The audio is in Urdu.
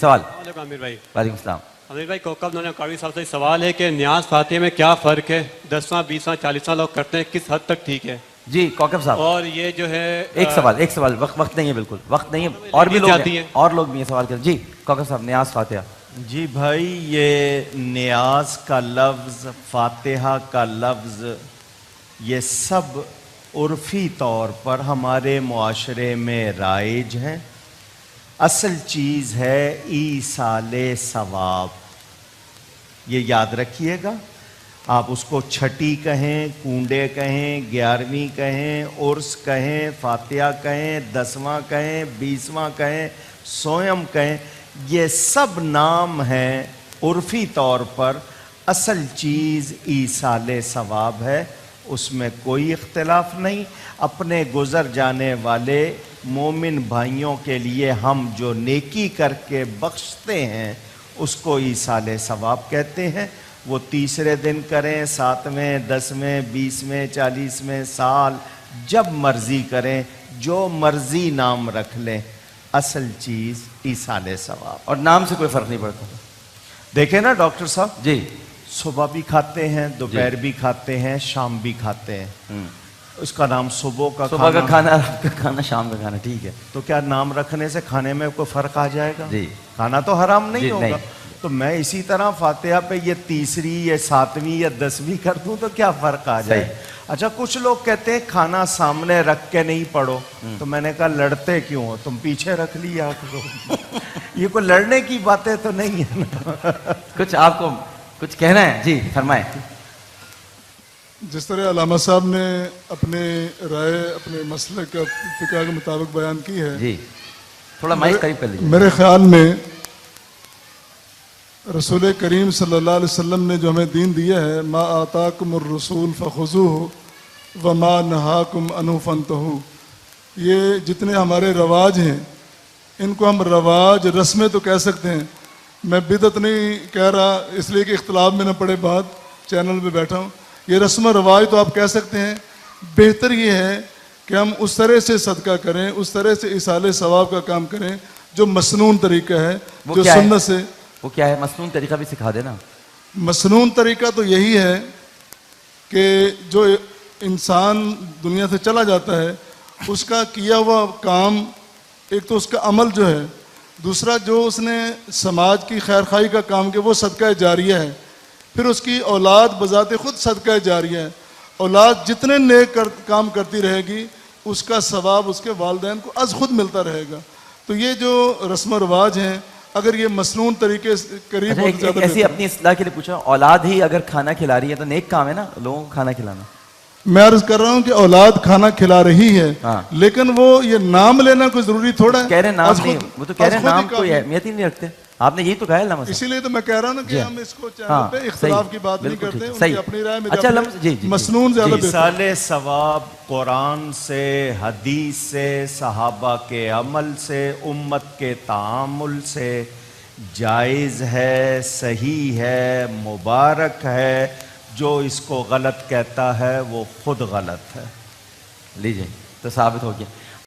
سوال. عامر بھائی. وعلیکم السلام. عامر بھائی کوکب نونا قاری صاحب سے سوال ہے کہ نیاز فاتحہ میں کیا فرق ہے؟ 10واں 20واں 40واں لوگ کرتے ہیں، کس حد تک ٹھیک ہے؟ جی کوکب صاحب. اور یہ جو ہے ایک سوال وقت نہیں ہے، بالکل وقت نہیں ہے، اور بھی لوگ ہیں، اور لوگ بھی ہیں سوال کریں. جی کوکب صاحب نیاز فاتحہ. جی بھائی، یہ نیاز کا لفظ، فاتحہ کا لفظ، یہ سب عرفی طور پر ہمارے معاشرے میں رائج ہیں. اصل چیز ہے ایصال ثواب. یہ یاد رکھیے گا. آپ اس کو چھٹی کہیں، کنڈے کہیں، 11ویں کہیں، عرس کہیں، فاتحہ کہیں، 10واں کہیں، 20واں کہیں، سویم کہیں، یہ سب نام ہیں عرفی طور پر. اصل چیز ایصال ثواب ہے، اس میں کوئی اختلاف نہیں. اپنے گزر جانے والے مومن بھائیوں کے لیے ہم جو نیکی کر کے بخشتے ہیں اس کو ایصال ثواب کہتے ہیں. وہ تیسرے دن کریں، 7ویں، 10ویں، 20ویں، 40ویں، سال جب مرضی کریں، جو مرضی نام رکھ لیں. اصل چیز ایصال ثواب. اور نام سے کوئی فرق نہیں پڑتا. دیکھیں نا ڈاکٹر صاحب، جی صبح بھی کھاتے ہیں، دوپہر بھی کھاتے ہیں، شام بھی کھاتے ہیں. اس کا نام صبح کا کھانا، رات کا کھانا، شام کا کھانا، ٹھیک ہے. تو کیا نام رکھنے سے کھانے میں کوئی فرق آ جائے گا؟ جی کھانا تو حرام نہیں جی ہوگا. تو میں اسی طرح فاتحہ پہ یہ تیسری یا 7ویں یا 10ویں کر دوں تو کیا فرق آ جائے؟ اچھا، کچھ لوگ کہتے ہیں کھانا سامنے رکھ کے نہیں پڑھو. تو میں نے کہا لڑتے کیوں ہو؟ تم پیچھے رکھ لیا کرو. یہ کوئی لڑنے کی باتیں تو نہیں ہے نا. کچھ آپ کو کچھ کہنا ہے؟ جی فرمائیں. جس طرح علامہ صاحب نے اپنے رائے اپنے مسلک کا فقہ کے مطابق بیان کی ہے، جی تھوڑا مائک قریب کر لیجیے. میرے خیال میں رسول کریم صلی اللہ علیہ وسلم نے جو ہمیں دین دیا ہے، ما آتاکم الرسول فخذوہ وما نہاکم عنہ فانتہوا، یہ جتنے ہمارے رواج ہیں ان کو ہم رواج، رسمیں تو کہہ سکتے ہیں. میں بدعت نہیں کہہ رہا اس لیے کہ اختلاف میں نہ پڑے بات، چینل پہ بیٹھا ہوں. یہ رسم و رواج تو آپ کہہ سکتے ہیں. بہتر یہ ہے کہ ہم اس طرح سے صدقہ کریں، اس طرح سے ایصال ثواب کا کام کریں جو مسنون طریقہ ہے، جو سنت سے. وہ کیا ہے؟ مسنون طریقہ بھی سکھا دینا. مسنون طریقہ تو یہی ہے کہ جو انسان دنیا سے چلا جاتا ہے اس کا کیا ہوا کام، ایک تو اس کا عمل جو ہے، دوسرا جو اس نے سماج کی خیر خواہی کا کام کیا وہ صدقہ جاریہ ہے. پھر اس کی اولاد بذات خود صدقہ جاریہ ہے. اولاد جتنے نیک کام کرتی رہے گی اس کا ثواب اس کے والدین کو از خود ملتا رہے گا. تو یہ جو رسم و رواج ہیں اگر یہ مسنون طریقے سے قریب ایسی اپنی اصلاح کے لیے پوچھا، اولاد ہی اگر کھانا کھلا رہی ہے تو نیک کام ہے نا لوگوں کو کھانا کھلانا. میں عرض کر رہا ہوں کہ اولاد کھانا کھلا رہی ہے، لیکن وہ یہ نام لینا کوئی ضروری تھوڑا ہے. کہہ رہے نام نہیں، وہ تو کہہ رہے نام کوئی اہمیت ہی نہیں رکھتے. آپ نے یہی تو کہا ہے علامہ صاحب. اسی لیے تو میں کہہ رہا ہوں نا کہ ہم اس کو چینل پہ اختلاف کی بات نہیں کرتے، ان کی اپنی رائے میں مسنون زیادہ بہتر. ایصال ثواب قرآن سے، حدیث سے، صحابہ کے عمل سے، امت کے تعامل سے جائز ہے، صحیح ہے، مبارک ہے. جو اس کو غلط کہتا ہے وہ خود غلط ہے. لیجئے تو ثابت ہو گیا.